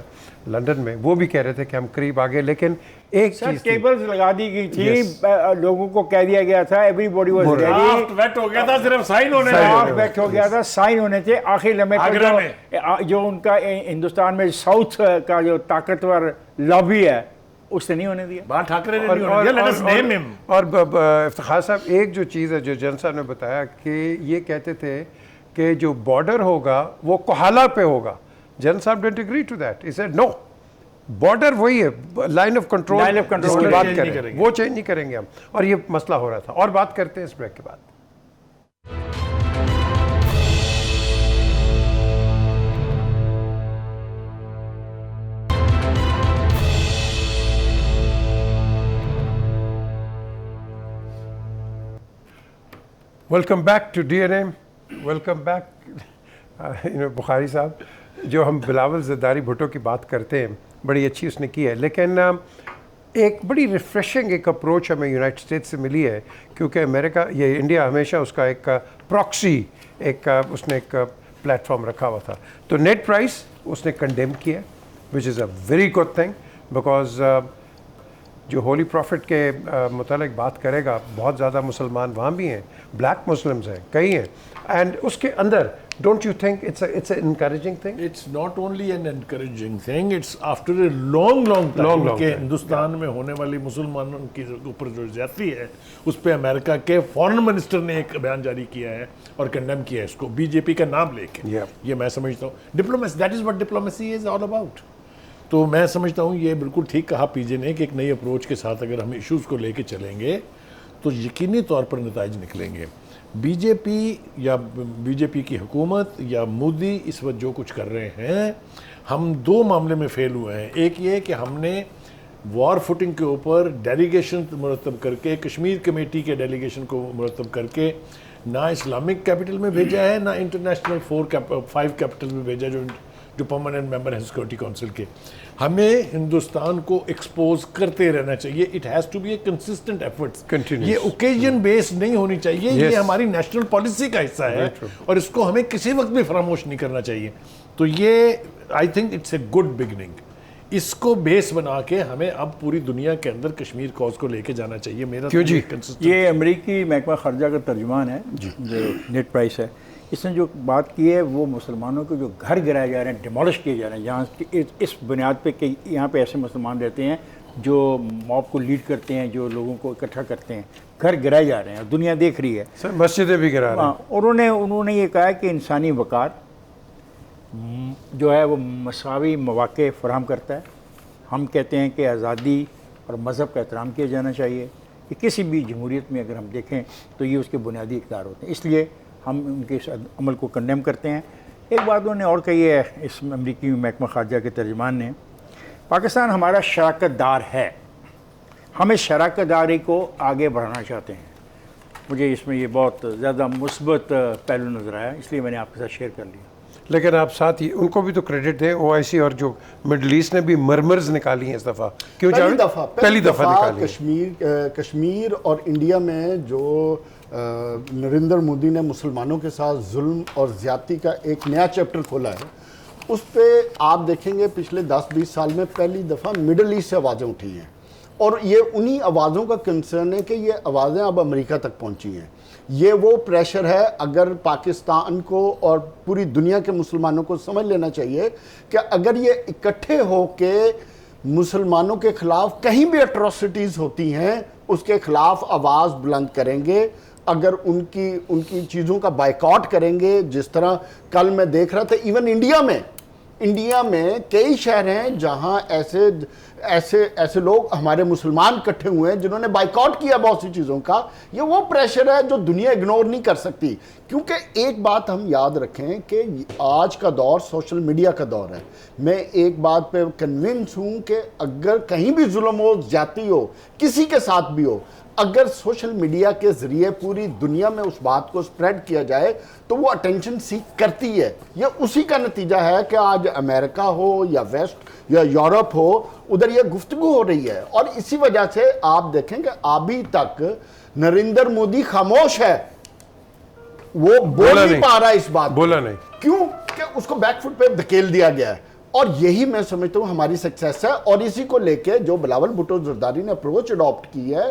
लंदन में, वो भी कह रहे थे कि हम करीब आ गए, लेकिन एक सर चीज़ थी, टेबल्स लगा दी गई थी, Yes. लोगों को कह दिया गया था, एवरीबॉडी वाज बोल रहे रेडी, ड्राफ्ट वेट हो गया था, सिर्फ साइन होने Sign थे। होने ड्राफ्ट बैक हो गया था, साइन होने थे। आखिर लम्हे पर आगरा जो उनका हिंदुस्तान में साउथ का जो ताकतवर लॉबी है उससे नहीं होने दिया। बात ठाकरे ने और- नहीं होने दिया, let us name him। और इफ्तिखार साहब, एक जो चीज़ है जो जन साहब ने बताया कि ये कहते थे कि जो बॉर्डर होगा वो कोहाला पे होगा। जन साहब didn't agree to that, he said no, border वही है, line of control Line of control जिसकी वो बात change नहीं करें करेंगे। वो चेंज नहीं करेंगे हम, और ये मसला हो रहा था। और बात करते हैं इस ब्रेक के बाद। Welcome back to DNA, welcome back. Bukhari साहब, जो हम बिलावल ज़रदारी भुट्टो की बात करते हैं, बड़ी अच्छी उसने की है, लेकिन एक बड़ी रिफ़्रेशिंग एक अप्रोच हमें यूनाइटेड स्टेट्स से मिली है, क्योंकि अमेरिका, ये इंडिया हमेशा उसका एक प्रॉक्सी, उसने एक प्लेटफॉर्म रखा हुआ था। तो नेट प्राइस उसने कंडेम किया, which is a very good thing, because जो होली प्रॉफिट के मुतालिक बात करेगा, बहुत ज़्यादा मुसलमान वहाँ भी हैं, ब्लैक मुस्लिम्स हैं, कई हैं, एंड उसके अंदर don't you think it's an encouraging thing? It's not only an encouraging thing, it's after a long time के हिंदुस्तान में होने वाली मुसलमानों के ऊपर जो ज्यादती है, उस पर अमेरिका के फॉरेन मिनिस्टर ने एक बयान जारी किया है और कंडेम किया है इसको, बीजेपी का नाम लेके। Yeah. ये मैं समझता हूँ diplomacy, that is what diplomacy is all about. तो मैं समझता हूँ ये बिल्कुल ठीक कहा पीजे ने कि एक नई अप्रोच के साथ अगर हम इश्यूज़ को लेके चलेंगे तो यकीनी तौर पर नताइज निकलेंगे। बीजेपी या बीजेपी की हुकूमत या मोदी इस वक्त जो कुछ कर रहे हैं, हम 2 मामले में फेल हुए हैं। एक ये कि हमने वॉर फुटिंग के ऊपर डेलीगेशन मुरतब करके, कश्मीर कमेटी के डेलीगेशन को मुरतब करके ना इस्लामिक कैपिटल में भेजा है, ना इंटरनेशनल 5 कैपिटल में भेजा जो परमानेंट मेंबर हैं सिक्योरिटी काउंसिल के। हमें हिंदुस्तान को एक्सपोज करते रहना चाहिए। It has to be a consistent efforts. Continuous. ये ओकेजन बेस्ड नहीं होनी चाहिए, ये Yes. हमारी नेशनल पॉलिसी का हिस्सा है Very true. और इसको हमें किसी वक्त भी फरामोश नहीं करना चाहिए। तो ये I think it's a good beginning. इसको बेस बना के हमें अब पूरी दुनिया के अंदर कश्मीर कॉज को लेके जाना चाहिए। मेरा क्यों जी? ये अमेरिकी महकमा खर्जा का तर्जुमान है जो नेट प्राइस है, इसने जो बात की है वो मुसलमानों के जो घर गिराए जा रहे हैं, डिमोलिश किए जा रहे हैं, जहाँ इस बुनियाद पे कि यहाँ पे ऐसे मुसलमान रहते हैं जो मॉब को लीड करते हैं, जो लोगों को इकट्ठा करते हैं, घर गिराए जा रहे हैं, दुनिया देख रही है। सर मस्जिदें भी गिरा रहे हैं। और उन्होंने ये कहा है कि इंसानी वक़ार जो है वो मसावी मौक़े फराहम करता है। हम कहते हैं कि आज़ादी और मज़हब का एहतराम किया जाना चाहिए, कि किसी भी जमहूरियत में अगर हम देखें तो ये उसके बुनियादी इक़्तिदार होते हैं, इसलिए हम उनके इस अमल को कंडेम करते हैं। एक बात उन्होंने और कही है इस अमरीकी महकमा खारजा के तर्जुमान ने, पाकिस्तान हमारा शराकतदार है, हम इस शराकतदारी को आगे बढ़ाना चाहते हैं। मुझे इसमें ये बहुत ज़्यादा मुस्बत पहलू नज़र आया, इसलिए मैंने आपके साथ शेयर कर लिया। लेकिन आप साथ ही उनको भी तो क्रेडिट दें, OIC और जो मिडल ईस्ट ने भी मरमर्स निकाली हैं इस दफ़ा। क्यों पहली जावेद? दफ़ा निकाली कश्मीर और इंडिया में जो नरेंद्र मोदी ने मुसलमानों के साथ जुल्म और ज़्यादती का एक नया चैप्टर खोला है, उस पर आप देखेंगे पिछले 10-20 साल में पहली दफ़ा मिडल ईस्ट से आवाज़ें उठी हैं, और ये उन्हीं आवाज़ों का कंसर्न है कि ये आवाज़ें अब अमेरिका तक पहुंची हैं। ये वो प्रेशर है, अगर पाकिस्तान को और पूरी दुनिया के मुसलमानों को समझ लेना चाहिए कि अगर ये इकट्ठे होके मुसलमानों के ख़िलाफ़ कहीं भी एट्रोसिटीज़ होती हैं उसके ख़िलाफ़ आवाज़ बुलंद करेंगे, अगर उनकी चीज़ों का बायकॉट करेंगे, जिस तरह कल मैं देख रहा था इवन इंडिया में कई शहर हैं जहां ऐसे लोग हमारे मुसलमान इकट्ठे हुए हैं जिन्होंने बाइकआउट किया बहुत सी चीज़ों का। ये वो प्रेशर है जो दुनिया इग्नोर नहीं कर सकती, क्योंकि एक बात हम याद रखें कि आज का दौर सोशल मीडिया का दौर है। मैं एक बात पे कन्विंस हूं कि अगर कहीं भी जुल्म हो, ज्यादती हो, किसी के साथ भी हो, अगर सोशल मीडिया के ज़रिए पूरी दुनिया में उस बात को स्प्रेड किया जाए तो वो अटेंशन सीख करती है। ये उसी का नतीजा है कि आज अमेरिका हो या वेस्ट या यूरोप हो, उधर ये गुफ्तगू हो रही है। और इसी वजह से आप देखेंगे अभी तक नरेंद्र मोदी खामोश है, वो बोल नहीं पा रहा इस बात, बोला नहीं, क्यों कि उसको बैकफुट पे धकेल दिया गया है। और यही मैं समझता हूँ हमारी सक्सेस है। और इसी को लेके जो बिलावल भुट्टो जरदारी ने अप्रोच अडॉप्ट की है,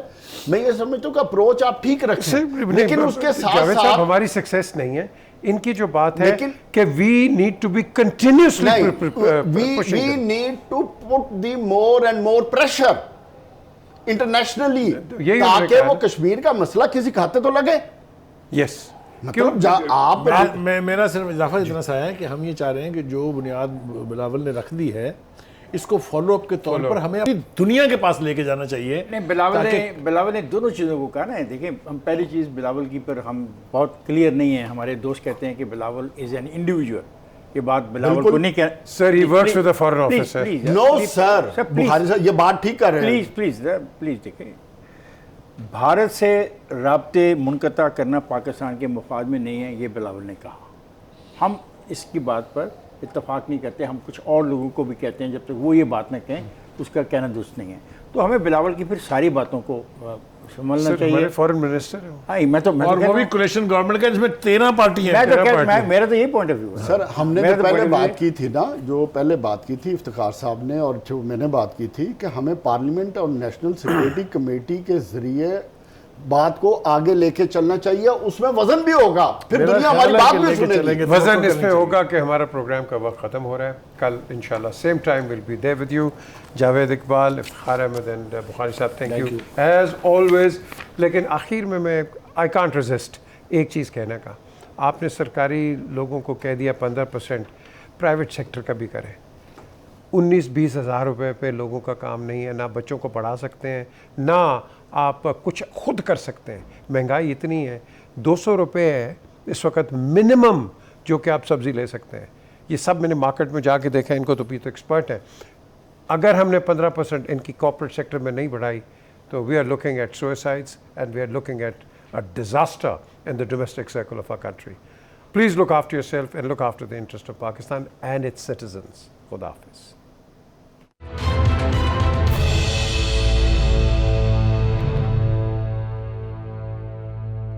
मैं ये समझता हूँ कि अप्रोच आप ठीक रखें, लेकिन उसके साथ साथ हमारी सक्सेस नहीं है, इनकी जो बात है कि we need to be continuously we need to put the more and more pressure internationally, ताकि वो कश्मीर का मसला किसी खाते तो लगे। यस, मतलब आप मेरा सिर्फ इजाफा इतना सा है कि हम ये चाह रहे हैं कि जो बुनियाद बिलावल ने रख दी है इसको फॉलो अप के तौर पर हमें अपनी दुनिया के पास लेके जाना चाहिए। नहीं, बिलावल ने दोनों चीज़ों को कहा ना। देखिए, हम पहली चीज़ बिलावल की पर हम बहुत क्लियर नहीं है। हमारे दोस्त कहते हैं कि बिलावल इज एन इंडिविजुअल, ये बात बिलावल को नहीं कह। Sir he works with the foreign officer. No sir, Bukhari साहब ये बात ठीक कर रहे हैं। प्लीज देखिए, भारत से राब्ते मुनक़ता करना पाकिस्तान के मुफाद में नहीं है, ये बिलावल ने कहा। हम इसकी बात पर इत्तफाक नहीं करते, हम कुछ और लोगों को भी कहते हैं, जब तक वो ये बात न कहें उसका कहना दुरुस्त नहीं है। तो हमें बिलावल की फिर सारी बातों को संभलना चाहिए। फॉरेन मिनिस्टर है, मैं तो वो भी कोलिशन गवर्नमेंट का, जिसमें 13 पार्टी है। मेरा तो यही पॉइंट ऑफ व्यू है। सर, हमने तो पहले बात की थी ना, जो पहले बात की थी इफ्तिखार साहब ने और जो मैंने बात की थी कि हमें पार्लियामेंट और नेशनल सिक्योरिटी कमेटी के जरिए बात को आगे लेके चलना चाहिए, उसमें वजन भी होगा, फिर दुनिया हमारी बात भी सुनेगी। वजन इसमें होगा कि हमारा प्रोग्राम का वक्त ख़त्म हो रहा है। कल इंशाल्लाह same time will be there with you. Javed Iqbal, Iftikhar Ahmed and Bukhari साहब, थैंक यू एज ऑलवेज। लेकिन आखिर में मैं आई कांट रेजिस्ट एक चीज़ कहने का। आपने सरकारी लोगों को कह दिया 15%, प्राइवेट सेक्टर का भी करें। 19-20 हज़ार रुपये पे लोगों का काम नहीं है, ना बच्चों को पढ़ा सकते हैं, ना आप कुछ खुद कर सकते हैं। महंगाई इतनी है, 200 रुपये है इस वक्त मिनिमम जो कि आप सब्ज़ी ले सकते हैं। ये सब मैंने मार्केट में जाके देखा, इनको तो भी तो एक्सपर्ट है। अगर हमने 15% इनकी कॉर्पोरेट सेक्टर में नहीं बढ़ाई तो we are looking at suicides and we are looking at a disaster in the domestic circle of our country. Please look after yourself and look after the interest of Pakistan and its citizens. खुदा हाफिज़।